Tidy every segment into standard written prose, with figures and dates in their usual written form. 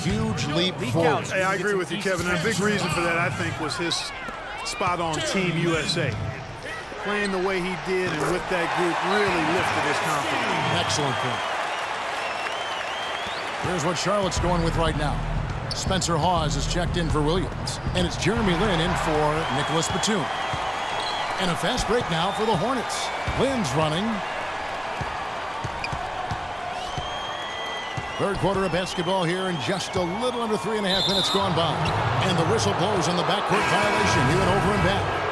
huge leap forward. Hey, I agree with you, Kevin. And a big reason for that, I think, was his spot on Team USA. Playing the way he did and with that group really lifted his confidence. Excellent point. Here's what Charlotte's going with right now. Spencer Hawes is checked in for Williams. And it's Jeremy Lin in for Nicholas Batum. And a fast break now for the Hornets. Lin's running. Third quarter of basketball here, and just a little under 3.5 minutes gone by. And the whistle blows on the backcourt violation. He went over and back.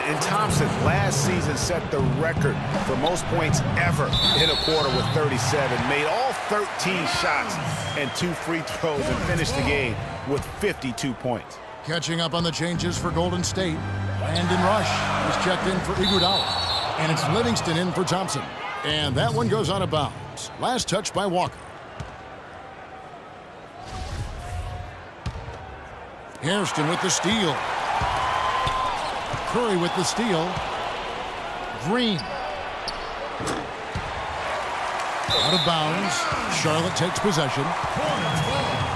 And Thompson last season set the record for most points ever in a quarter with 37. Made all 13 shots and 2 free throws and finished the game with 52 points. Catching up on the changes for Golden State. Brandon Rush is checked in for Iguodala. And it's Livingston in for Thompson. And that one goes out of bounds. Last touch by Walker. Hairston with the steal. Curry with the steal. Green. Out of bounds. Charlotte takes possession.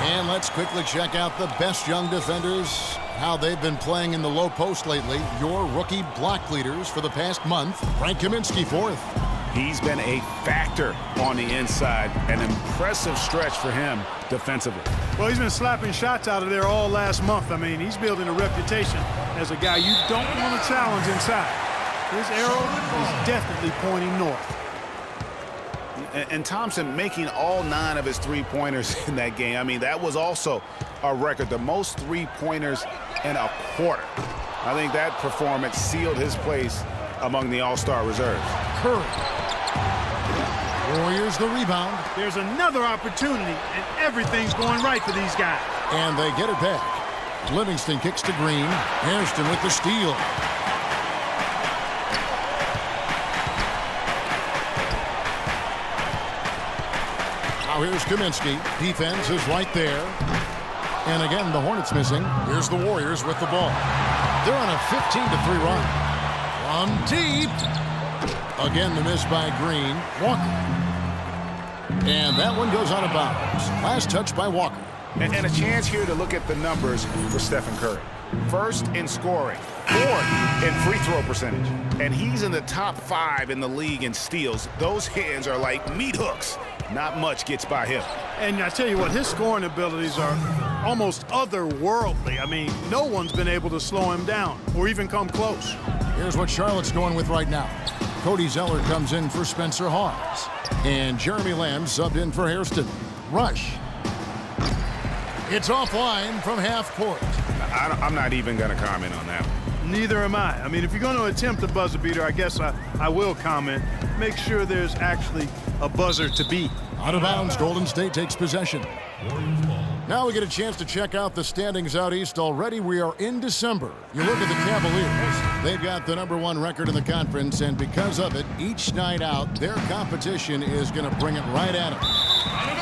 And let's quickly check out the best young defenders, how they've been playing in the low post lately. Your rookie block leaders for the past month. Frank Kaminsky fourth. He's been a factor on the inside. An impressive stretch for him defensively. Well, he's been slapping shots out of there all last month. I mean, he's building a reputation as a guy you don't want to challenge inside. His arrow is definitely pointing north. And Thompson making all 9 of his three-pointers in that game. I mean, that was also a record, the most three-pointers in a quarter. I think that performance sealed his place among the All-Star reserves. Curry. Warriors the rebound. There's another opportunity, and everything's going right for these guys. And they get it back. Livingston kicks to Green. Hairston with the steal. Now here's Kaminsky. Defense is right there. And again, the Hornets missing. Here's the Warriors with the ball. They're on a 15-3 run. From deep. Again, the miss by Green. Walker. And that one goes out of bounds. Last touch by Walker. And a chance here to look at the numbers for Stephen Curry. First in scoring, 4th in free throw percentage. And he's in the top 5 in the league in steals. Those hands are like meat hooks. Not much gets by him. And I tell you what, his scoring abilities are almost otherworldly. I mean, no one's been able to slow him down or even come close. Here's what Charlotte's going with right now. Cody Zeller comes in for Spencer Hawes. And Jeremy Lamb subbed in for Hairston. Rush. It's offline from half court. I'm not even going to comment on that one. Neither am I. I mean, if you're going to attempt a buzzer beater, I guess I will comment. Make sure there's actually a buzzer to beat. Out of bounds, Golden State takes possession. Now we get a chance to check out the standings out east. Already we are in December. You look at the Cavaliers. They've got the #1 record in the conference, and because of it, each night out, their competition is going to bring it right at them.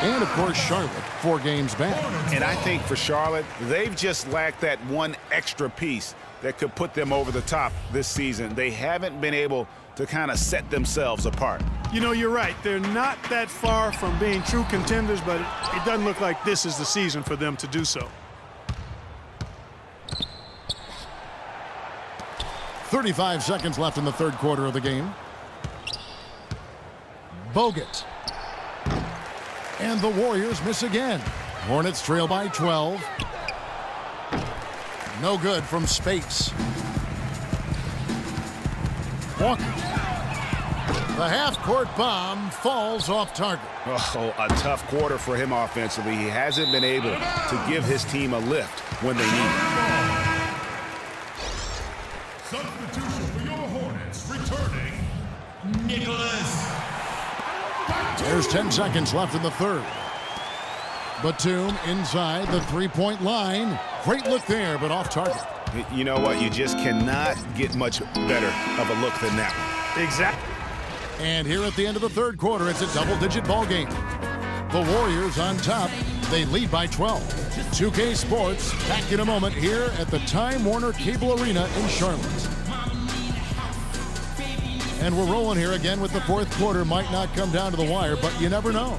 And, of course, Charlotte, 4 games back. And I think for Charlotte, they've just lacked that one extra piece that could put them over the top this season. They haven't been able to kind of set themselves apart. You know, you're right. They're not that far from being true contenders, but it doesn't look like this is the season for them to do so. 35 seconds left in the third quarter of the game. Bogut. And the Warriors miss again. Hornets trail by 12. No good from space. Walker. The half-court bomb falls off target. Oh, a tough quarter for him offensively. He hasn't been able to give his team a lift when they need it. Substitution for your Hornets, returning Nicholas. There's 10 seconds left in the third. Batum inside the three-point line. Great look there, but off target. You know what? You just cannot get much better of a look than that one. Exactly. And here at the end of the third quarter, it's a double-digit ball game. The Warriors on top. They lead by 12. 2K Sports back in a moment here at the Time Warner Cable Arena in Charlotte. And we're rolling here again with the fourth quarter. Might not come down to the wire, but you never know.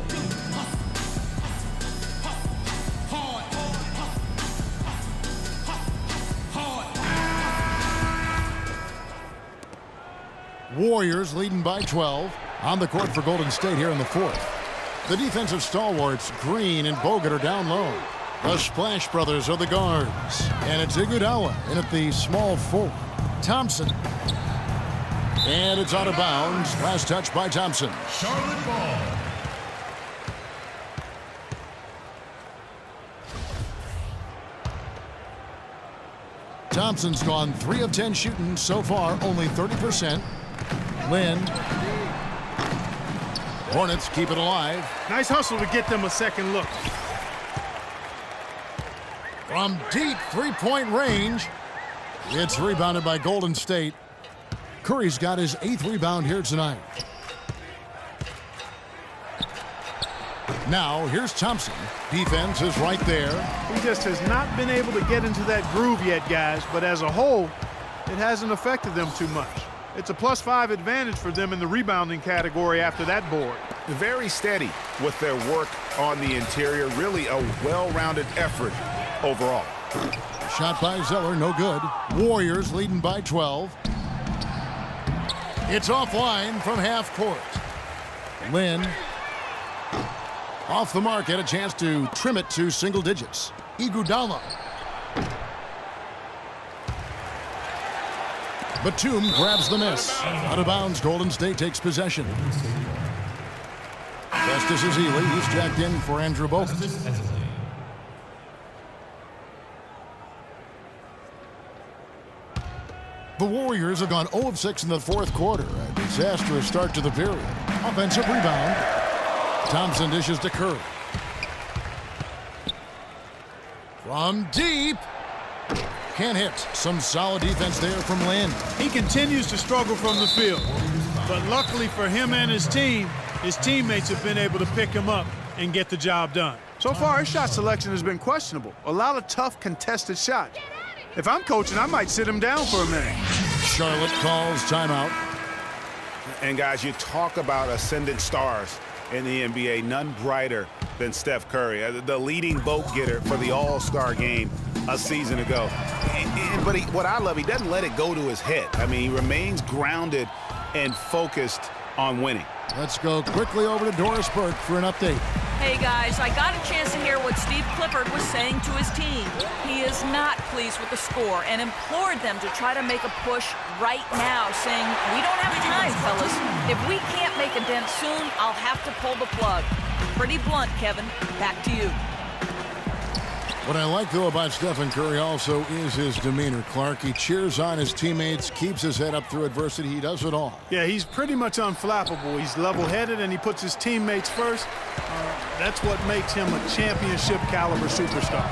Warriors leading by 12 on the court for Golden State here in the fourth. The defensive stalwarts, Green and Bogut, are down low. The Splash Brothers are the guards. And it's Iguodala in at the small forward. Thompson. And it's out of bounds. Last touch by Thompson. Charlotte ball. Thompson's gone 3 of 10 shooting so far, only 30%. Lynn. Hornets keep it alive. Nice hustle to get them a second look. From deep three-point range, it's rebounded by Golden State. Curry's got his 8th rebound here tonight. Now, here's Thompson. Defense is right there. He just has not been able to get into that groove yet, guys, but as a whole, it hasn't affected them too much. It's a +5 advantage for them in the rebounding category after that board. Very steady with their work on the interior. Really a well-rounded effort overall. Shot by Zeller, no good. Warriors leading by 12. It's offline from half court. Lynn. Off the mark, had a chance to trim it to single digits. Iguodala. Batum grabs the miss. Out of bounds, Golden State takes possession. Festus Ezeli, he's jacked in for Andrew Bogut. The Warriors have gone 0 of 6 in the fourth quarter. A disastrous start to the period. Offensive rebound. Thompson dishes to Curry. From deep. Can't hit. Some solid defense there from Lynn. He continues to struggle from the field. But luckily for him and his team, his teammates have been able to pick him up and get the job done. So far, his shot selection has been questionable. A lot of tough, contested shots. If I'm coaching, I might sit him down for a minute. Charlotte calls timeout. And guys, you talk about ascendant stars in the NBA, none brighter than Steph Curry, the leading vote getter for the All-Star game a season ago. But what I love, he doesn't let it go to his head. I mean, he remains grounded and focused on winning. Let's go quickly over to Doris Burke for an update. Hey guys, I got a chance to hear what Steve Clifford was saying to his team. He is not pleased with the score and implored them to try to make a push right now, saying, "We don't have time, fellas. If we can't make a dent soon, I'll have to pull the plug." Pretty blunt, Kevin. Back to you. What I like, though, about Stephen Curry also is his demeanor, Clark. He cheers on his teammates, keeps his head up through adversity. He does it all. Yeah, he's pretty much unflappable. He's level-headed, and he puts his teammates first. That's what makes him a championship-caliber superstar.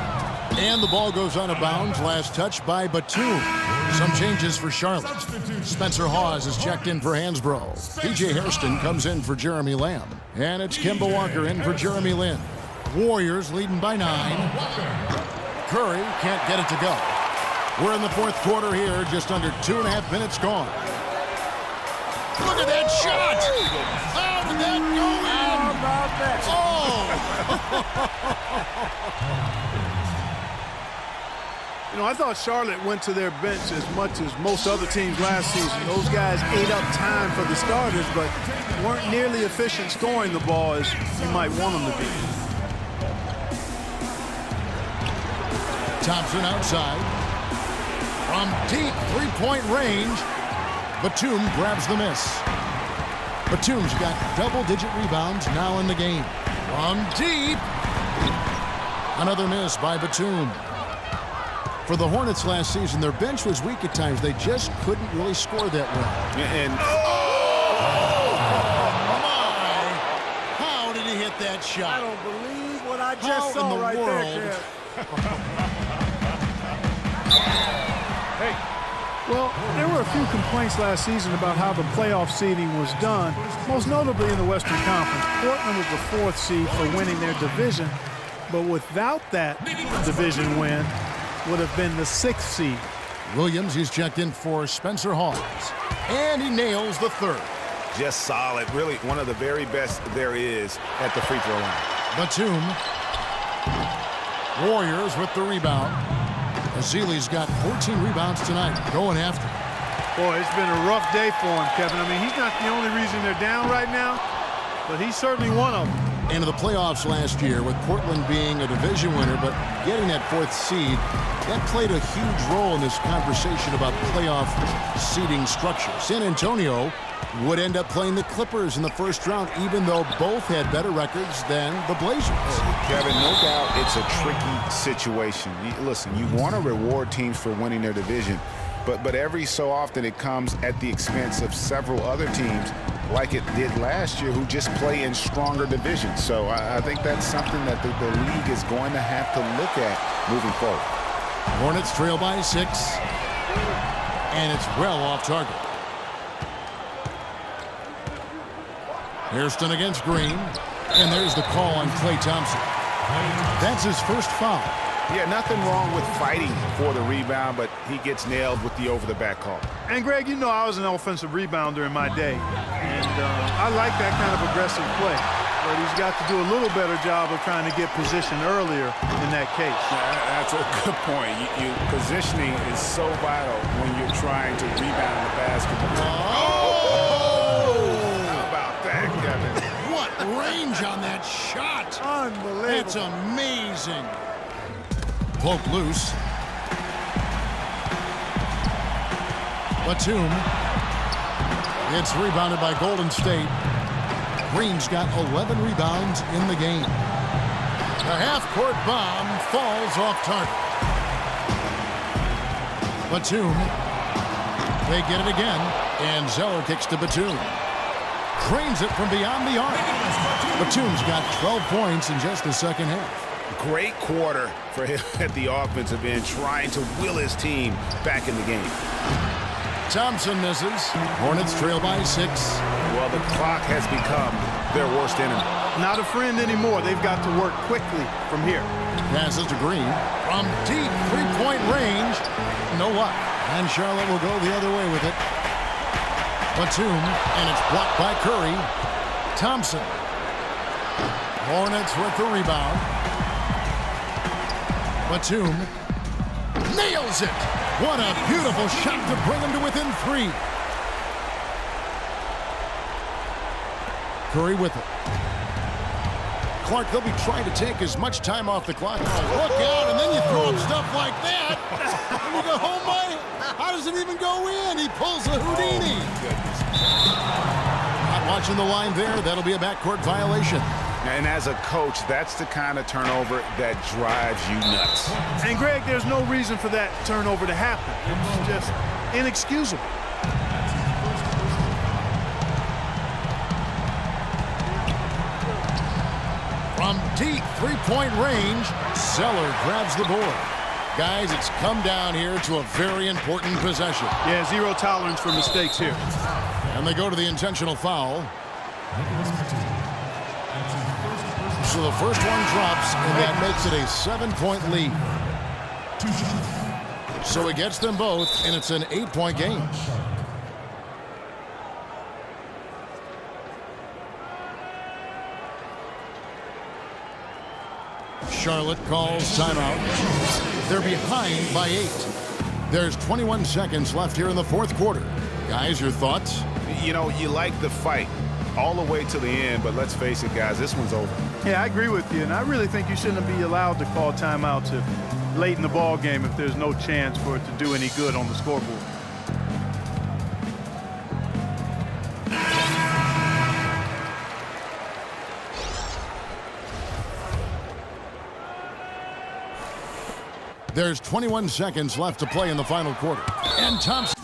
And the ball goes out of bounds. Last touch by Batum. Some changes for Charlotte. Spencer Hawes is checked in for Hansbrough. P.J. Hairston comes in for Jeremy Lamb. And it's Kemba Walker in for Jeremy Lin. Warriors leading by 9. Curry can't get it to go. We're in the fourth quarter here, just under 2.5 minutes gone. Look at that shot! How did that go in? How about that? Oh! You know, I thought Charlotte went to their bench as much as most other teams last season. Those guys ate up time for the starters, but weren't nearly efficient scoring the ball as you might want them to be. Thompson outside. From deep three-point range, Batum grabs the miss. Batum's got double-digit rebounds now in the game. From deep. Another miss by Batum. For the Hornets last season, their bench was weak at times. They just couldn't really score that well. And My! How did he hit that shot? I don't believe what I How just saw in the right world? there, Kev. Well, there were a few complaints last season about how the playoff seeding was done, most notably in the Western Conference. Portland was the 4th seed for winning their division, but without that division win, would have been the 6th seed. Williams, he's checked in for Spencer Hawes. And he nails the 3rd. just solid. Really one of the very best there is at the free throw line. Batum. Warriors with the rebound. Ezeli's got 14 rebounds tonight, going after. Boy, it's been a rough day for him, Kevin. I mean, he's not the only reason they're down right now, but he's certainly one of them. Into the playoffs last year with Portland being a division winner, but getting that 4th seed, that played a huge role in this conversation about playoff seeding structure. San Antonio would end up playing the Clippers in the first round, even though both had better records than the Blazers. Kevin, no doubt it's a tricky situation. Listen, you want to reward teams for winning their division, but every so often it comes at the expense of several other teams, like it did last year, who just play in stronger divisions. So I think that's something that the league is going to have to look at moving forward. Hornets trail by 6, and it's well off target. Hairston against Green, and there's the call on Klay Thompson. That's his first foul. Yeah, nothing wrong with fighting for the rebound, but he gets nailed with the over-the-back call. And, Greg, you know I was an offensive rebounder in my day, and I like that kind of aggressive play. But he's got to do a little better job of trying to get position earlier in that case. That's a good point. Positioning is so vital when you're trying to rebound the basketball. Oh! How about that, Kevin? What range on that shot! Unbelievable. That's amazing. Poke loose. Batum. It's rebounded by Golden State. Green's got 11 rebounds in the game. The half-court bomb falls off target. Batum. They get it again, and Zeller kicks to Batum. Drains it from beyond the arc. Batum's got 12 points in just the second half. Great quarter for him at the offensive end, trying to will his team back in the game. Thompson misses. Hornets trail by 6. Well, the clock has become their worst enemy. Not a friend anymore. They've got to work quickly from here. Passes to Green from deep three-point range. No luck. And Charlotte will go the other way with it. Batum, and it's blocked by Curry. Thompson. Hornets with the rebound. Batum nails it. What a beautiful shot to bring him to within 3. Curry with it. Clark, they'll be trying to take as much time off the clock. Oh, look out, and then you throw him stuff like that. And you go, oh my, how does it even go in? He pulls a Houdini. Not watching the line there. That'll be a backcourt violation. And as a coach, that's the kind of turnover that drives you nuts. And, Greg, there's no reason for that turnover to happen. It's just inexcusable. From deep three-point range, Zeller grabs the board. Guys, it's come down here to a very important possession. Yeah, 0 tolerance for mistakes here. And they go to the intentional foul. So the first one drops, and that makes it a 7-point lead. So he gets them both, and it's an 8-point game. Charlotte calls timeout. They're behind by 8. There's 21 seconds left here in the fourth quarter. Guys, your thoughts? You know, you like the fight all the way to the end, but let's face it, guys, this one's over. Yeah, I agree with you, and I really think you shouldn't be allowed to call timeouts late in the ball game if there's no chance for it to do any good on the scoreboard. There's 21 seconds left to play in the final quarter. And Thompson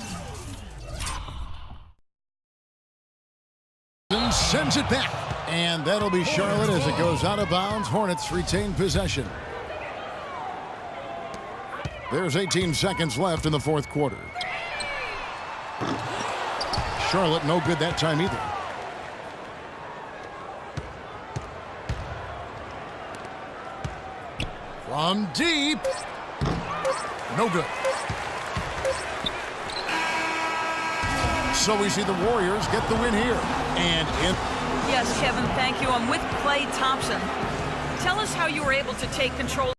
sends it back. And that'll be Charlotte as it goes out of bounds. Hornets retain possession. There's 18 seconds left in the fourth quarter. Charlotte no good that time either. From deep. No good. So we see the Warriors get the win here. And in. Yes, Kevin, thank you. I'm with Klay Thompson. Tell us how you were able to take control.